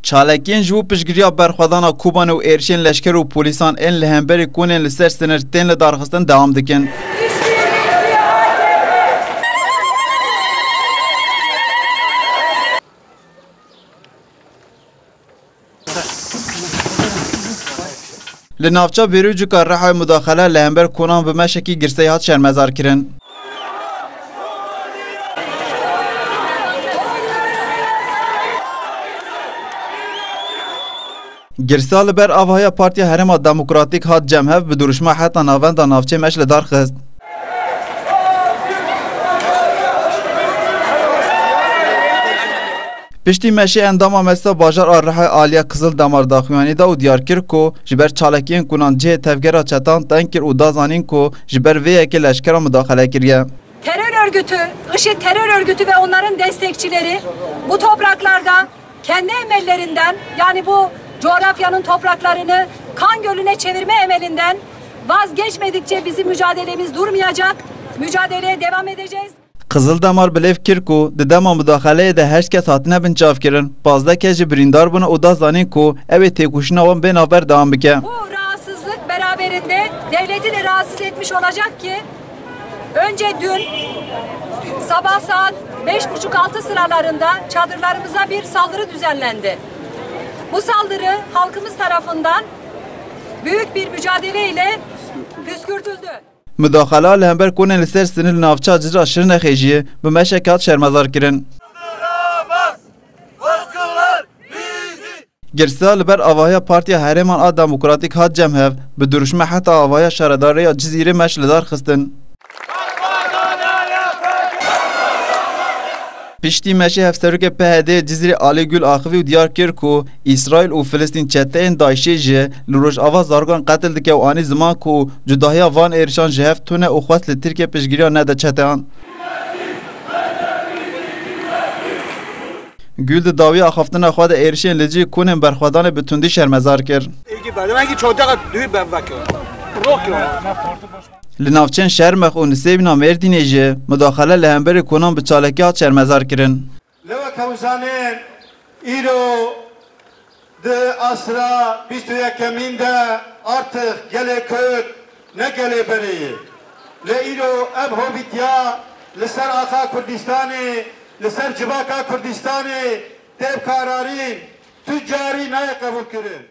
Çalekên ji bo piştgiriya berxwedana Koban û êrişên leşker û polîsan ên li hemberî Konên li ser sinir tên li darxistin dewam dikin. Li navça Bêrûcika Rihayê mudaxele li hember Konan bi meşekî girseyî hat şermezar kirin. Girsa li ber avaya Partiya Herêma Demokratîk hat cemhev bi duruşma heta navenda navçê meş li dar xist. Piştî meşê endama mesta bajar a Rihayê Aliya Kizil Demar daxuyanî da û diyar kir ku ji ber çalekiyên Konan cihê tevgera çetan tên kir û da zanîn ku ji ber vê yekê leşkera müdaxele kiriye. Terör örgütü, IŞİD terör örgütü ve onların destekçileri bu topraklarda kendi emellerinden, yani bu coğrafyanın topraklarını kan gölüne çevirme emelinden vazgeçmedikçe bizim mücadelemiz durmayacak. Mücadeleye devam edeceğiz. Kizil Demar bilev kir ku di dema müdaxeleyê de heşt kes hatine bin çavkirin. Pazdeh kes ji birîndar bûne û da zanîn ku ew ê têkoşîna wan bên haber devam bike. Bu rahatsızlık beraberinde devleti de rahatsız etmiş olacak ki önce dün sabah saat 5.30-6 sıralarında çadırlarımıza bir saldırı düzenlendi. Bu saldırı halkımız tarafından büyük bir mücadeleyle püskürtüldü. Müdaxela li hember Konên li ser sinir li navça Cizre Şirnexê bi meşek hat şermezar kirin. Girsa li ber avaya Partiya Herêman a Demokratîk hat cemhev bi duruşma heta avaya şaredarîya Cizîrê meş li dar xistin. Piştî meşê hevserokê PHD Cizîrê Alî Gül Axivî û diyar kir ku İsraîl û Filistîn çeteyên Daişê jî li rojava zargan qetil dike û anî ziman ku cudahiya van êrişan ji hev tune û xwest li Tirkiye piştgiriya nede çeteyan. Gül di dawiya axaftina xwe de êrişên li cî Konên berxwedanê bi tundî şermezar kir. Li navçeyên Şermex û Nisêbîna Mêrdînê jî müdaxele li hemberî Konan bi çalekî hat şermezar kirin. Lewek hewzanên îro di asra 21 de artık gelê Kurd ne gelê berê. Li îro ev hovîtiya li ser axa Kurdistanê, li ser civaka Kurdistanê têv kararîn tûcarî naye qebûl kirin.